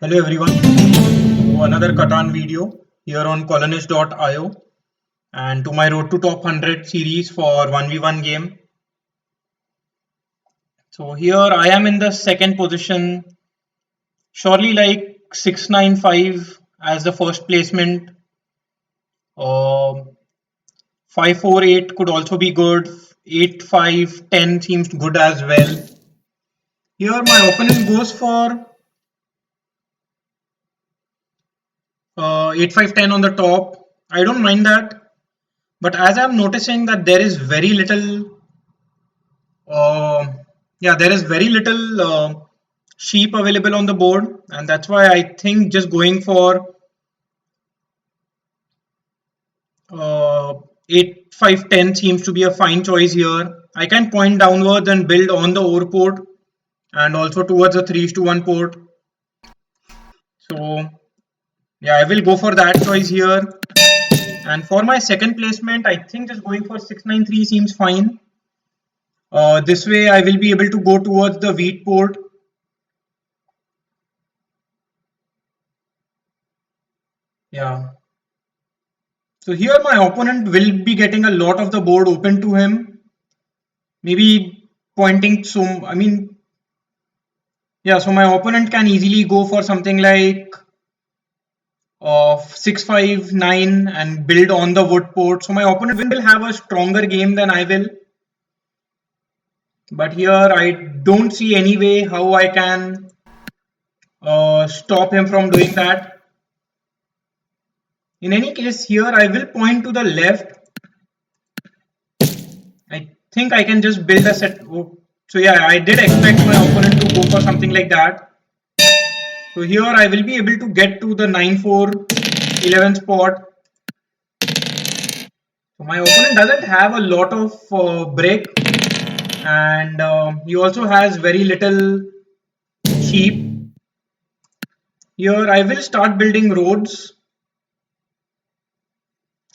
Hello everyone, to another Catan video here on colonist.io and to my Road to Top 100 series for 1v1 game. So here I am in the second position, surely like 695 as the first placement. 548 could also be good, 8510 seems good as well. Here my opponent goes for 8510 on the top. I don't mind that. But as I'm noticing that there is very little, uh, there is very little sheep available on the board, and that's why I think just going for 8-5-10 seems to be a fine choice here. I can point downwards and build on the ore port and also towards the 3:1 port. So yeah, I will go for that choice here. And for my second placement, I think just going for 693 seems fine. This way I will be able to go towards the wheat port. Yeah. So here my opponent will be getting a lot of the board open to him. Maybe pointing some, so my opponent can easily go for something like 6-5-9 and build on the wood port. So my opponent will have a stronger game than I will. But here I don't see any way how I can stop him from doing that. In any case, here I will point to the left. I think I can just build a set. Oh, so yeah, I did expect my opponent to go for something like that. So here I will be able to get to the 9-4-11 spot. So my opponent doesn't have a lot of break, and he also has very little sheep. Here I will start building roads.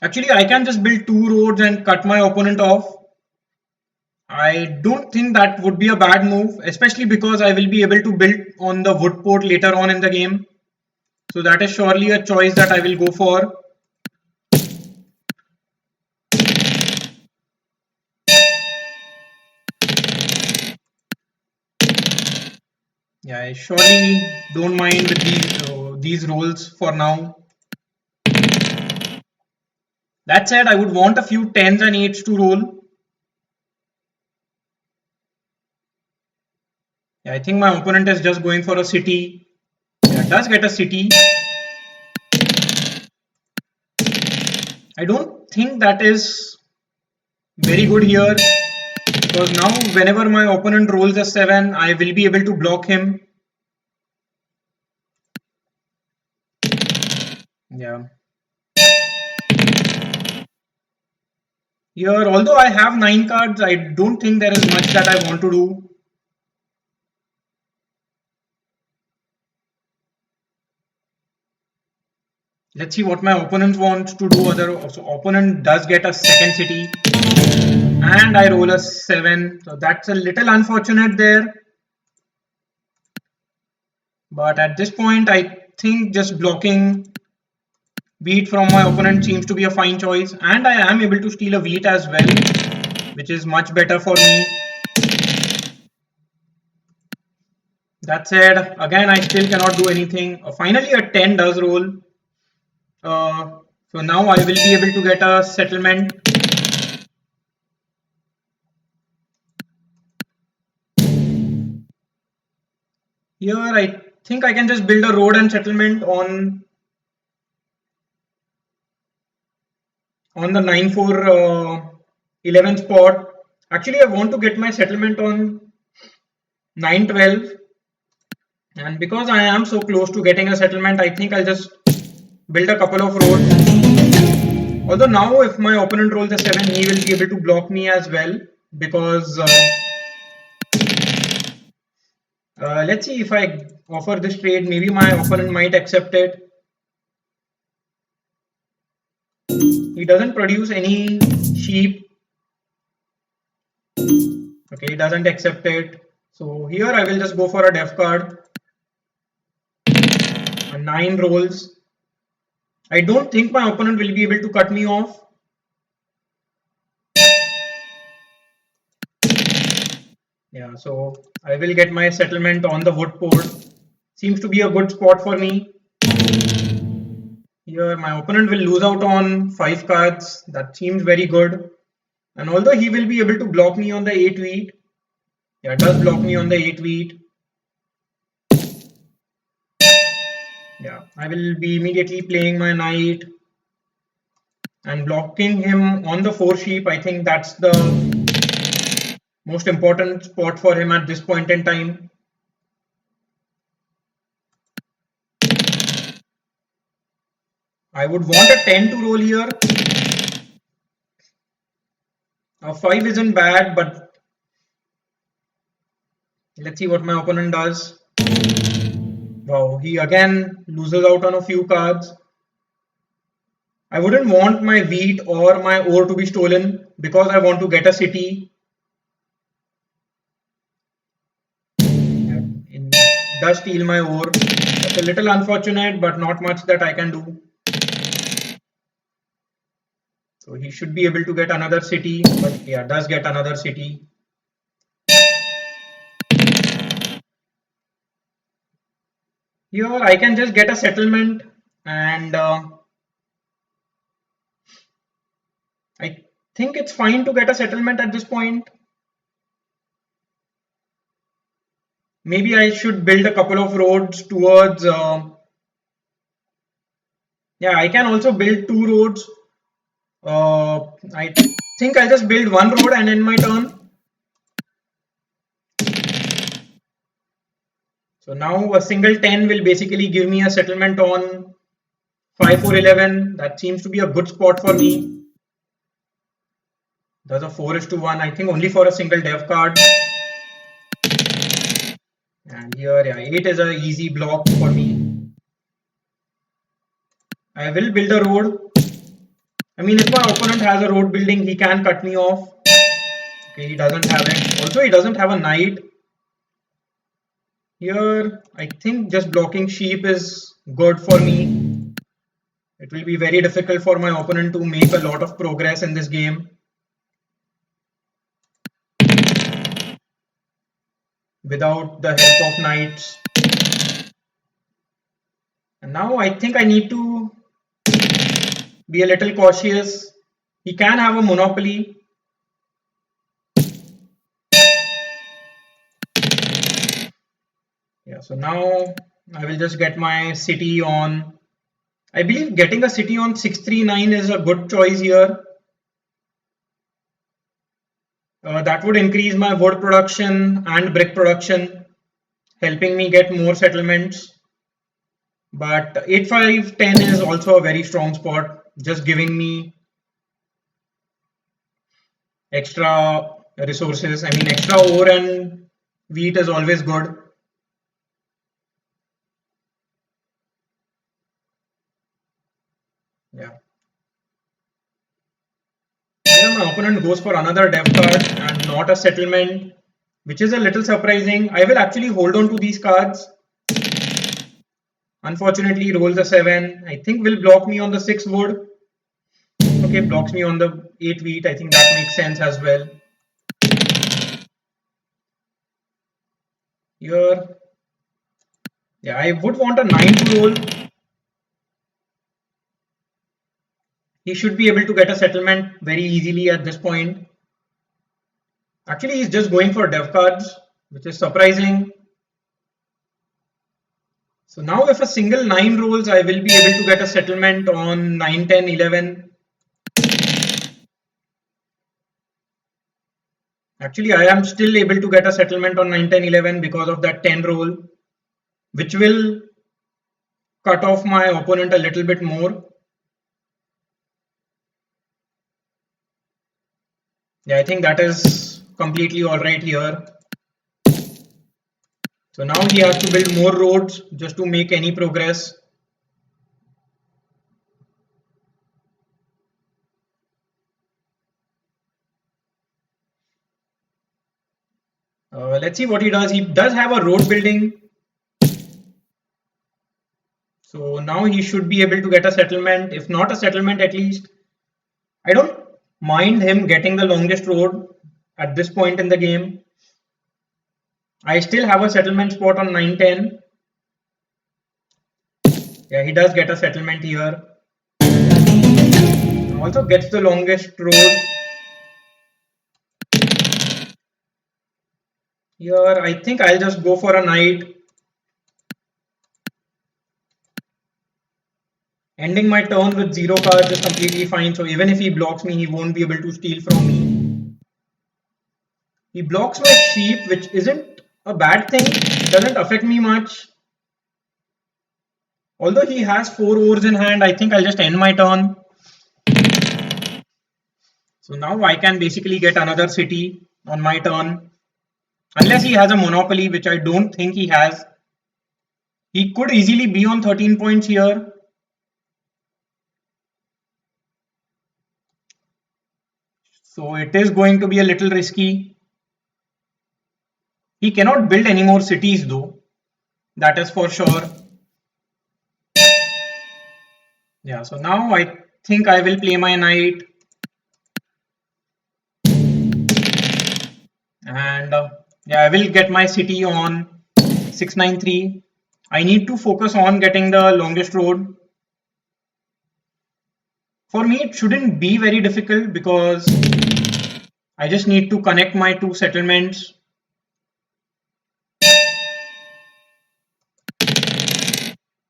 Actually, I can just build 2 roads and cut my opponent off. I don't think that would be a bad move, especially because I will be able to build on the wood port later on in the game. So that is surely a choice that I will go for. Yeah, I surely don't mind with these roles for now. That said, I would want a few 10s and 8s to roll. Yeah, I think my opponent is just going for a city. Yeah, does get a city. I don't think that is very good here, because now whenever my opponent rolls a 7, I will be able to block him. Yeah. Here, although I have 9 cards, I don't think there is much that I want to do. Let's see what my opponent wants to do. So opponent does get a second city, and I roll a 7. So that's a little unfortunate there. But at this point, I think just blocking wheat from my opponent seems to be a fine choice, and I am able to steal a wheat as well, which is much better for me. That said, again, I still cannot do anything. Finally, a 10 does roll. So now I will be able to get a settlement. Here, I think I can just build a road and settlement on the 9-4-11 spot. Actually, I want to get my settlement on 9-12, and because I am so close to getting a settlement, I think I'll just build a couple of roads. Although now if my opponent rolls a 7, he will be able to block me as well, because let's see if I offer this trade, maybe my opponent might accept it. He doesn't produce any sheep. Okay, he doesn't accept it. So here I will just go for a def card. and 9 rolls. I don't think my opponent will be able to cut me off. Yeah, so I will get my settlement on the wood port. Seems to be a good spot for me. Here my opponent will lose out on 5 cards. That seems very good. And although he will be able to block me on the 8 wheat, yeah, does block me on the 8 wheat. Yeah, I will be immediately playing my knight and blocking him on the 4 sheep. I think that's the most important spot for him at this point in time. I would want a 10 to roll here. A 5 isn't bad, but let's see what my opponent does. Wow, he again loses out on a few cards. I wouldn't want my wheat or my ore to be stolen because I want to get a city. It does steal my ore. That's a little unfortunate, but not much that I can do. So he should be able to get another city, but yeah, does get another city. Here I can just get a settlement, and I think it's fine to get a settlement at this point. Maybe I should build a couple of roads towards yeah, I can also build 2 roads. I think I'll just build 1 road and end my turn. So now a single 10 will basically give me a settlement on 5 4 11. That seems to be a good spot for me. There's a 4:1. I think only for a single dev card. And here, yeah, 8 is an easy block for me. I will build a road. I mean, if my opponent has a road building, he can cut me off. Okay, he doesn't have it. Also, he doesn't have a knight. Here, I think just blocking sheep is good for me. It will be very difficult for my opponent to make a lot of progress in this game without the help of knights. And now I think I need to be a little cautious. He can have a monopoly. Yeah, so now I will just get my city on. I believe getting a city on 639 is a good choice here. That would increase my wood production and brick production, helping me get more settlements. But 8510 is also a very strong spot, just giving me extra resources. I mean, extra ore and wheat is always good. Yeah. Here my opponent goes for another dev card and not a settlement, which is a little surprising. I will actually hold on to these cards. Unfortunately, rolls a 7. I think will block me on the 6 wood. Okay, blocks me on the 8 wheat. I think that makes sense as well. Here, yeah, I would want a 9 to roll. He should be able to get a settlement very easily at this point. Actually, he's just going for dev cards, which is surprising. So now if a single 9 rolls, I will be able to get a settlement on 9, 10, 11. Actually, I am still able to get a settlement on 9, 10, 11 because of that 10 roll, which will cut off my opponent a little bit more. Yeah, I think that is completely alright here. So now he has to build more roads just to make any progress. Let's see what he does. He does have a road building. So now he should be able to get a settlement. If not a settlement, at least I don't mind him getting the longest road at this point in the game. I still have a settlement spot on 910. Yeah, he does get a settlement here. Also gets the longest road. Here, I think I'll just go for a knight. Ending my turn with 0 cards is completely fine. So even if he blocks me, he won't be able to steal from me. He blocks my sheep, which isn't a bad thing. It doesn't affect me much. Although he has 4 ores in hand, I think I'll just end my turn. So now I can basically get another city on my turn. Unless he has a monopoly, which I don't think he has. He could easily be on 13 points here. So it is going to be a little risky. He cannot build any more cities though. That is for sure. Yeah, so now I think I will play my knight. And yeah, I will get my city on 693. I need to focus on getting the longest road. For me, it shouldn't be very difficult because I just need to connect my 2 settlements.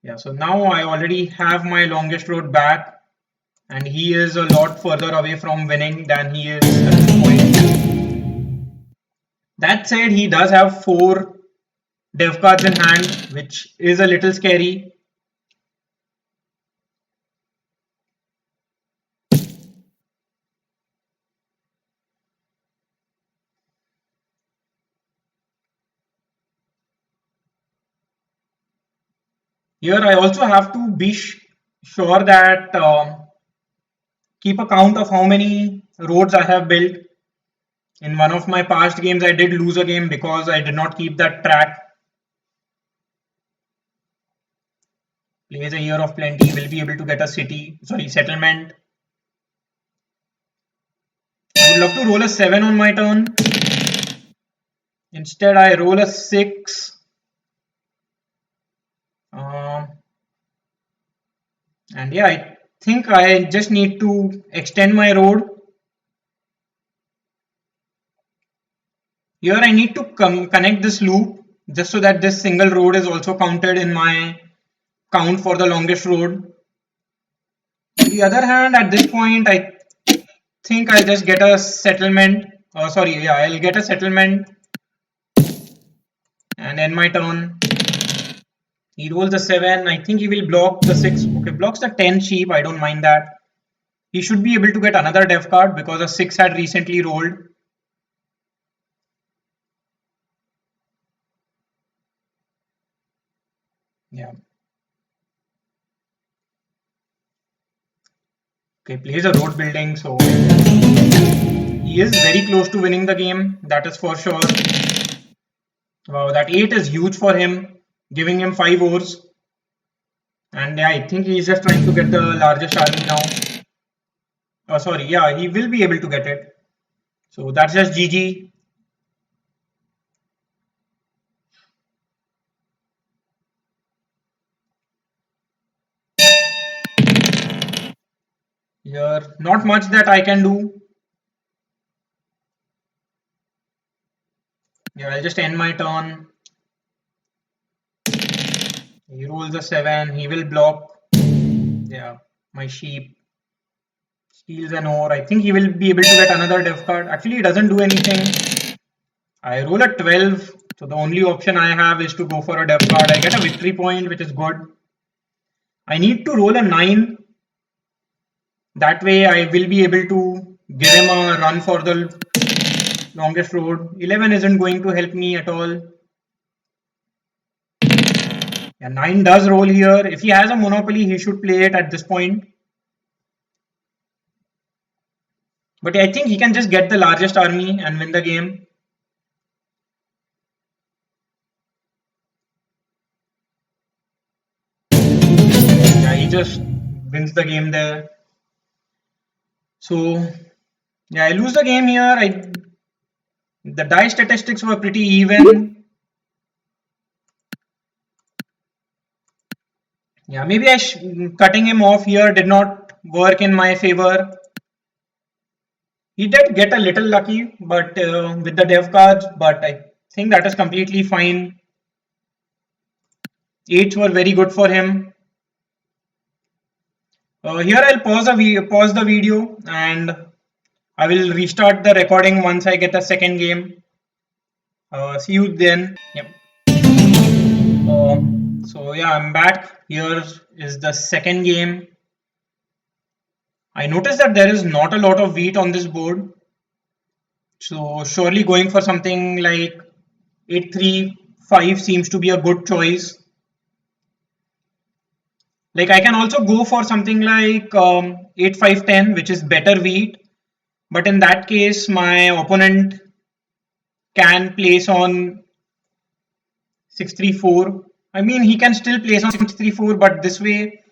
Yeah, so now I already have my longest road back, and he is a lot further away from winning than he is at this point. That said, he does have 4 dev cards in hand, which is a little scary. Here I also have to be sure that keep a count of how many roads I have built. In one of my past games, I did lose a game because I did not keep that track. Plays a year of plenty, will be able to get a settlement. I would love to roll a 7 on my turn. Instead, I roll a 6. And yeah, I think I just need to extend my road. Here I need to connect this loop just so that this single road is also counted in my count for the longest road. On the other hand, at this point, I think I'll just get a settlement. I'll get a settlement and end my turn. He rolls the 7. I think he will block the 6. Okay, blocks the 10 sheep. I don't mind that. He should be able to get another dev card because a 6 had recently rolled. Yeah. Okay, plays a road building, so he is very close to winning the game. That is for sure. Wow, that 8 is huge for him, giving him 5 ores. And yeah, I think he's just trying to get the largest army now. Oh, sorry, yeah, he will be able to get it. So that's just GG. Here, not much that I can do. Yeah, I'll just end my turn. He rolls a 7. He will block. Yeah, my sheep. Steals an ore. I think he will be able to get another dev card. Actually, he doesn't do anything. I roll a 12. So the only option I have is to go for a dev card. I get a victory point, which is good. I need to roll a 9. That way I will be able to give him a run for the longest road. 11 isn't going to help me at all. Yeah, 9 does roll here. If he has a monopoly, he should play it at this point. But I think he can just get the largest army and win the game. just wins the game there. So yeah, I lose the game here. The die statistics were pretty even. Yeah, maybe cutting him off here did not work in my favor. He did get a little lucky, but with the dev cards, but I think that is completely fine. 8s were very good for him. Here I'll pause the video and I will restart the recording once I get the second game. See you then. Yep. So yeah, I'm back. Here is the second game. I noticed that there is not a lot of wheat on this board. So surely going for something like 8-3-5 seems to be a good choice. Like I can also go for something like 8-5-10, which is better wheat. But in that case, my opponent can place on 6-3-4. I mean, he can still place on 6-3-4, but this way,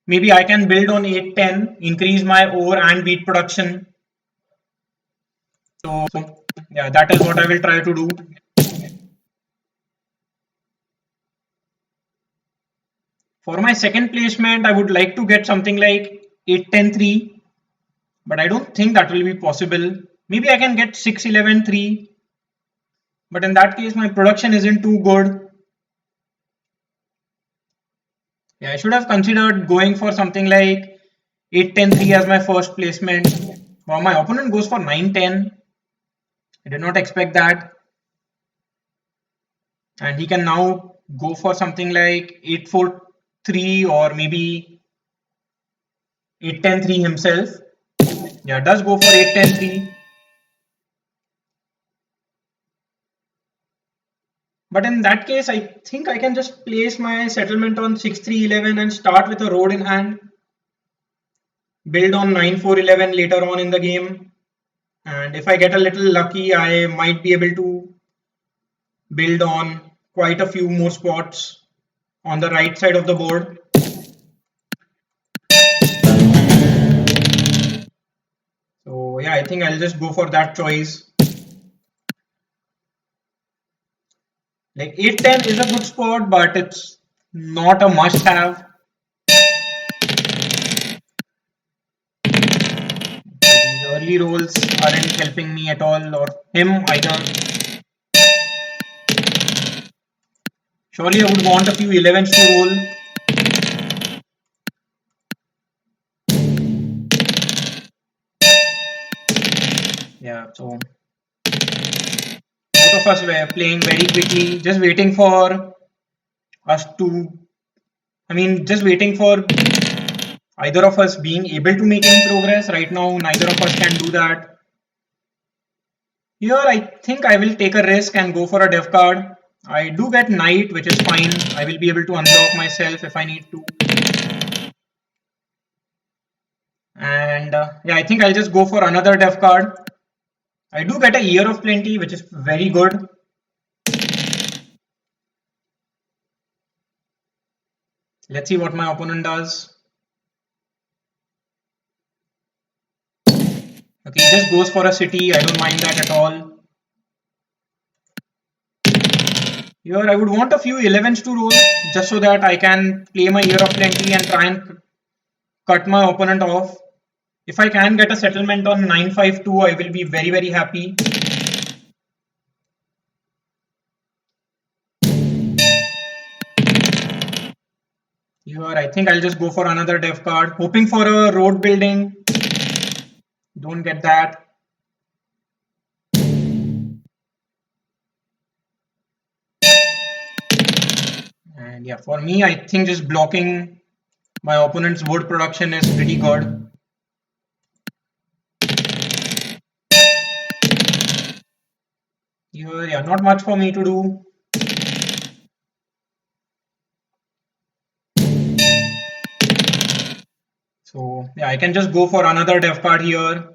maybe I can build on 8-10, increase my ore and wheat production. So yeah, that is what I will try to do. For my second placement, I would like to get something like 8-10-3, but I don't think that will be possible. Maybe I can get 6-11-3, but in that case, my production isn't too good. Yeah, I should have considered going for something like 8-10-3 as my first placement. Wow, my opponent goes for 9-10. I did not expect that. And he can now go for something like 8-4-3 or maybe 8-10-3 himself. Yeah, does go for 8-10-3. But in that case, I think I can just place my settlement on 6-3-11 and start with a road in hand. Build on 9-4-11 later on in the game. And if I get a little lucky, I might be able to build on quite a few more spots on the right side of the board. So yeah, I think I'll just go for that choice. Like 8-10 is a good spot, but it's not a must have. These early rolls aren't helping me at all, or him either. Surely I would want a few 11s to roll. Yeah, so both of us were playing very quickly, just waiting for us to, just waiting for either of us being able to make any progress. Right now, neither of us can do that. Here, I think I will take a risk and go for a dev card. I do get knight, which is fine. I will be able to unblock myself if I need to. And yeah, I think I'll just go for another dev card. I do get a year of plenty, which is very good. Let's see what my opponent does. Okay, he just goes for a city. I don't mind that at all. Here, I would want a few 11s to roll just so that I can play my year of plenty and try and cut my opponent off. If I can get a settlement on 9-5-2, I will be very, very happy. Here, I think I'll just go for another dev card, hoping for a road building. Don't get that. And yeah, for me, I think just blocking my opponent's wood production is pretty good. Here, yeah, not much for me to do. So yeah, I can just go for another dev card here.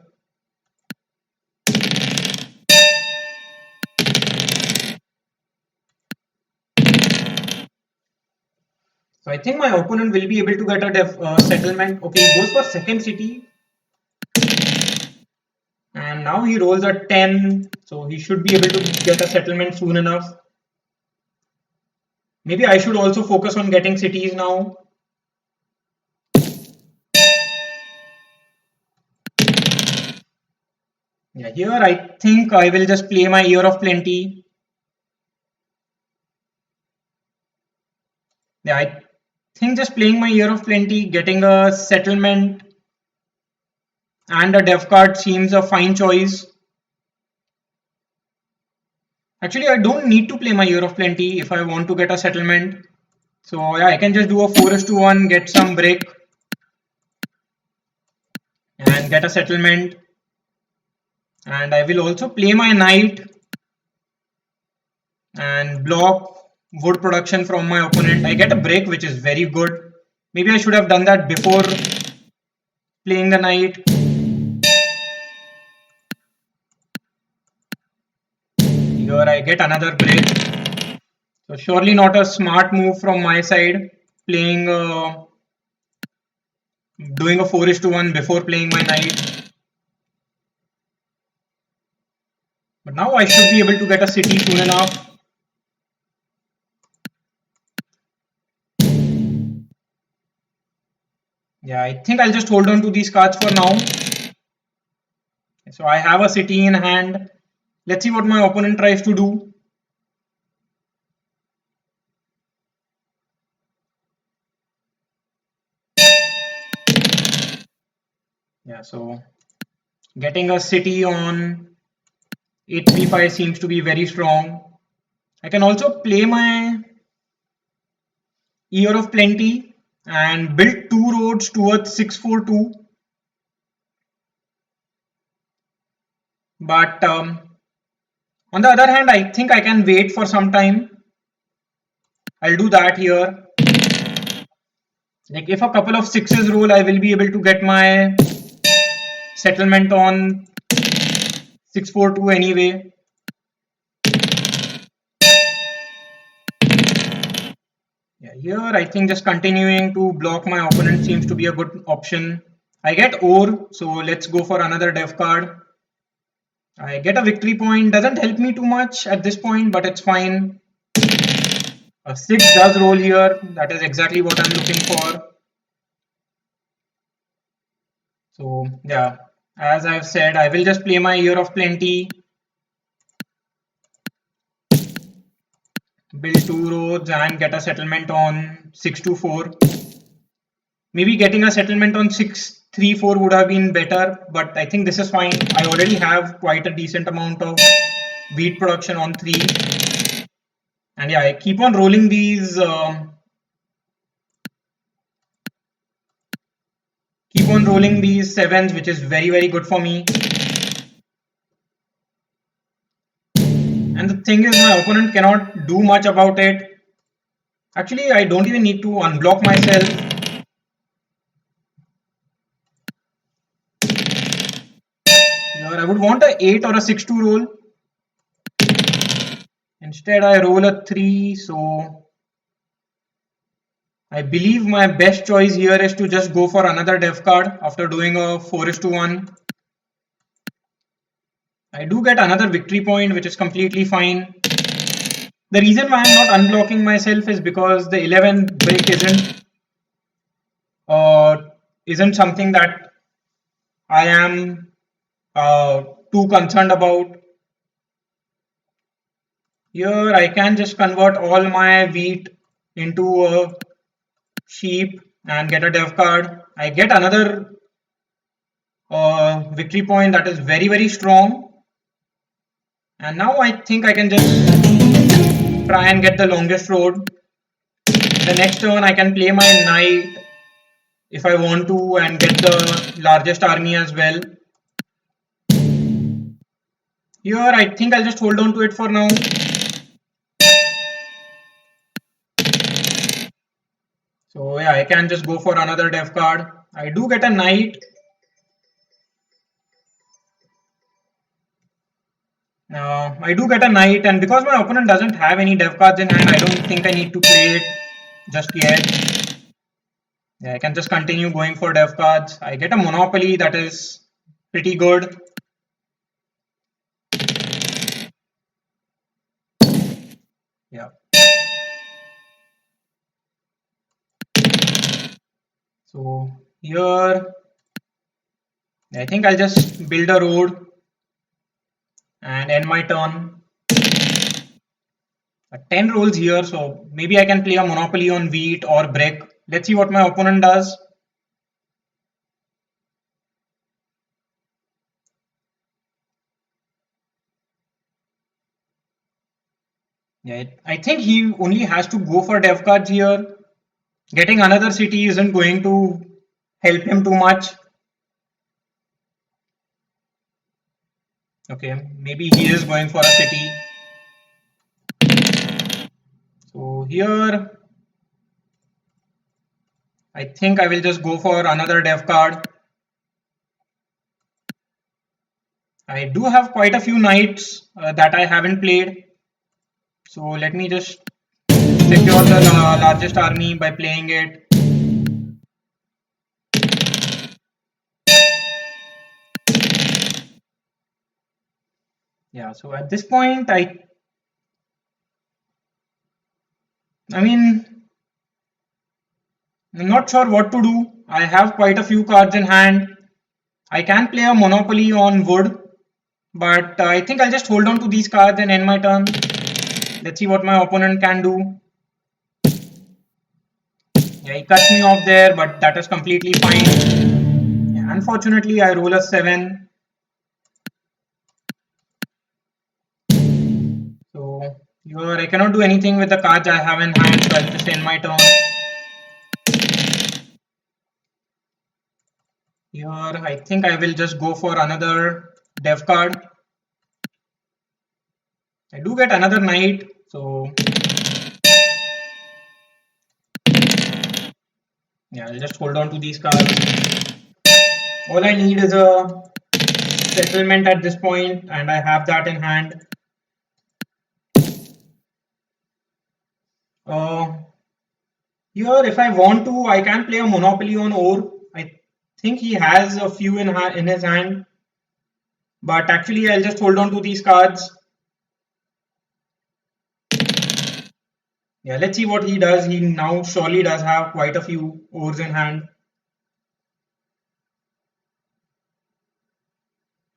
So I think my opponent will be able to get a settlement. Okay, he goes for second city. And now he rolls a 10. So he should be able to get a settlement soon enough. Maybe I should also focus on getting cities now. Yeah, here I think I will just play my Year of Plenty. Yeah, I think just playing my Year of Plenty, getting a settlement and a dev card seems a fine choice. Actually, I don't need to play my Year of Plenty if I want to get a settlement. So yeah, I can just do a 4:1, get some brick and get a settlement. And I will also play my knight and block wood production from my opponent. I get a break, which is very good. Maybe I should have done that before playing the knight. Here I get another break. So surely not a smart move from my side, playing doing a 4:1 before playing my knight. But now I should be able to get a city soon enough. Yeah, I think I'll just hold on to these cards for now. So I have a city in hand. Let's see what my opponent tries to do. Yeah, so getting a city on 835 seems to be very strong. I can also play my Year of Plenty and build two roads towards 642. But on the other hand, I think I can wait for some time. I'll do that here. Like if a couple of sixes roll, I will be able to get my settlement on 642 anyway. Yeah, here I think just continuing to block my opponent seems to be a good option. I get ore, so let's go for another dev card. I get a victory point, doesn't help me too much at this point, but it's fine. A 6 does roll here, that is exactly what I'm looking for. So yeah, as I've said, I will just play my Year of Plenty, build two roads and get a settlement on 624. Maybe getting a settlement on 634 would have been better, but I think this is fine. I already have quite a decent amount of wheat production on 3. And yeah, I keep on rolling these sevens, which is very good for me. And the thing is, my opponent cannot do much about it. Actually, I don't even need to unblock myself. Here, I would want a 8 or a 6 to roll. Instead, I roll a 3, so I believe my best choice here is to just go for another dev card after doing a 4:1. I do get another victory point, which is completely fine. The reason why I'm not unblocking myself is because the 11 brick uh, isn't something that I am too concerned about. Here I can just convert all my wheat into a sheep and get a dev card. I get another victory point that is very strong. And now I think I can just try and get the longest road. The next turn I can play my knight if I want to and get the largest army as well. Here I think I'll just hold on to it for now. So yeah, I can just go for another dev card. I do get a knight. I do get a knight, and because my opponent doesn't have any dev cards in hand, I don't think I need to play it. just yet. Yeah, I can just continue going for dev cards. I get a monopoly that is pretty good. Yeah. So here, I think I'll just build a road and end my turn. 10 rolls here, so maybe I can play a monopoly on wheat or brick. Let's see what my opponent does. Yeah, I think he only has to go for dev cards here. Getting another city isn't going to help him too much. Okay, maybe he is going for a city. So here, I think I will just go for another dev card. I do have quite a few knights that I haven't played. So let me just secure the largest army by playing it. Yeah, so at this point, I mean, I'm not sure what to do. I have quite a few cards in hand. I can play a monopoly on wood, but I think I'll just hold on to these cards and end my turn. Let's see what my opponent can do. Yeah, he cuts me off there, but that is completely fine. Yeah, unfortunately, I roll a 7. So here I cannot do anything with the cards I have in hand, so I'll just end my turn. Here I think I will just go for another dev card. I do get another knight, so yeah, I'll just hold on to these cards. All I need is a settlement at this point, and I have that in hand. Uh, Here, if I want to, I can play a monopoly on ore. I think he has a few in his hand, but actually, I'll just hold on to these cards. Yeah, let's see what he does. He now surely does have quite a few ores in hand.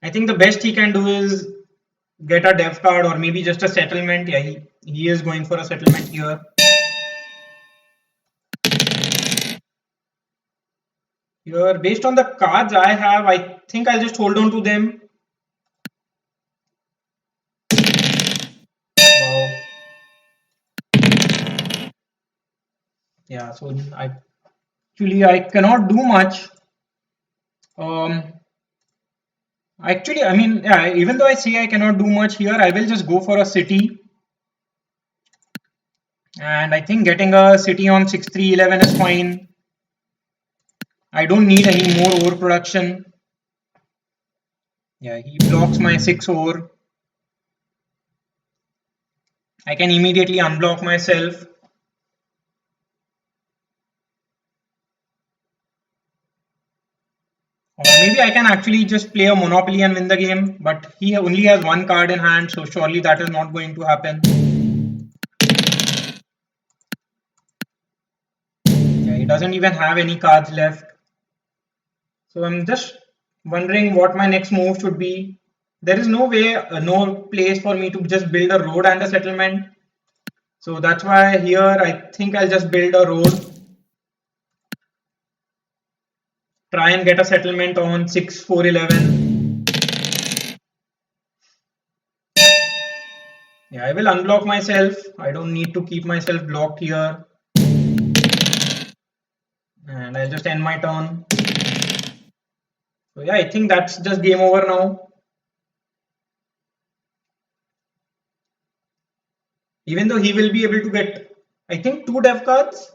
I think the best he can do is get a dev card or maybe just a settlement. Yeah, he is going for a settlement here. Here, based on the cards I have, I think I'll just hold on to them. Wow. Yeah, so I cannot do much. Um, Actually, I mean, yeah, even though I say I cannot do much here, I will just go for a city. And I think getting a city on 6-3-11 is fine. I don't need any more ore production. Yeah, he blocks my 6 ore. I can immediately unblock myself. Or maybe I can actually just play a monopoly and win the game. But he only has one card in hand, so surely that is not going to happen. Yeah, he doesn't even have any cards left. So I'm just wondering what my next move should be. There is no way, no place for me to just build a road and a settlement. So that's why here I think I'll just build a road. Try and get a settlement on 6-4-11. Yeah, I will unblock myself. I don't need to keep myself blocked here. And I'll just end my turn. So yeah, I think that's just game over now. Even though he will be able to get, I think, 2 dev cards.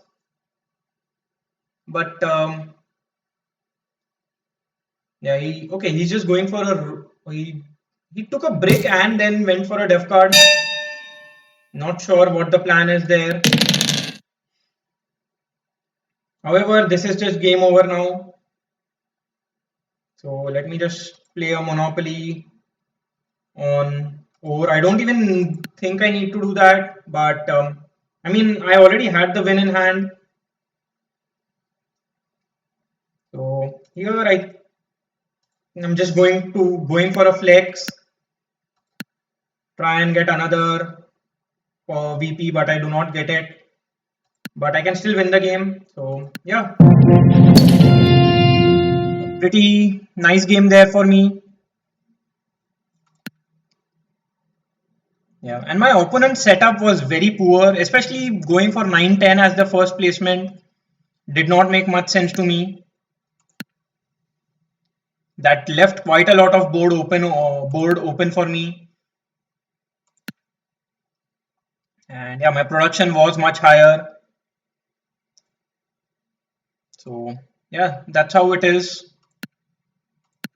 But yeah, he's just going for he took a brick and then went for a dev card. Not sure what the plan is there. However, this is just game over now. So let me just play a Monopoly on over. I don't even think I need to do that, but I mean, I already had the win in hand. So here I'm just going for a flex, try and get another VP, but I do not get it. But I can still win the game. So yeah, pretty nice game there for me. Yeah, and my opponent's setup was very poor, especially going for 9-10 as the first placement. Did not make much sense to me. That left quite a lot of board open for me. And yeah, my production was much higher. So yeah, that's how it is.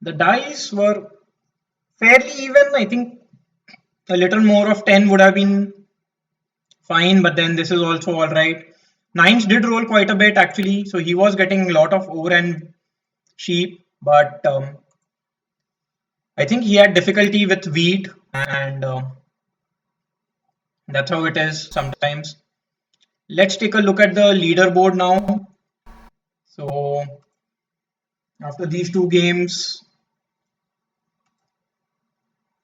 The dice were fairly even. I think a little more of 10 would have been fine, but then this is also all right. Nines did roll quite a bit actually, so he was getting a lot of over and sheep, but I think he had difficulty with wheat, and that's how it is sometimes. Let's take a look at the leaderboard now. So after these two games,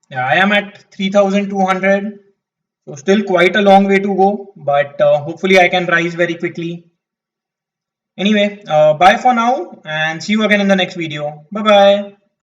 yeah, I am at 3,200. So still quite a long way to go, but hopefully I can rise very quickly. Anyway, bye for now and see you again in the next video. Bye bye.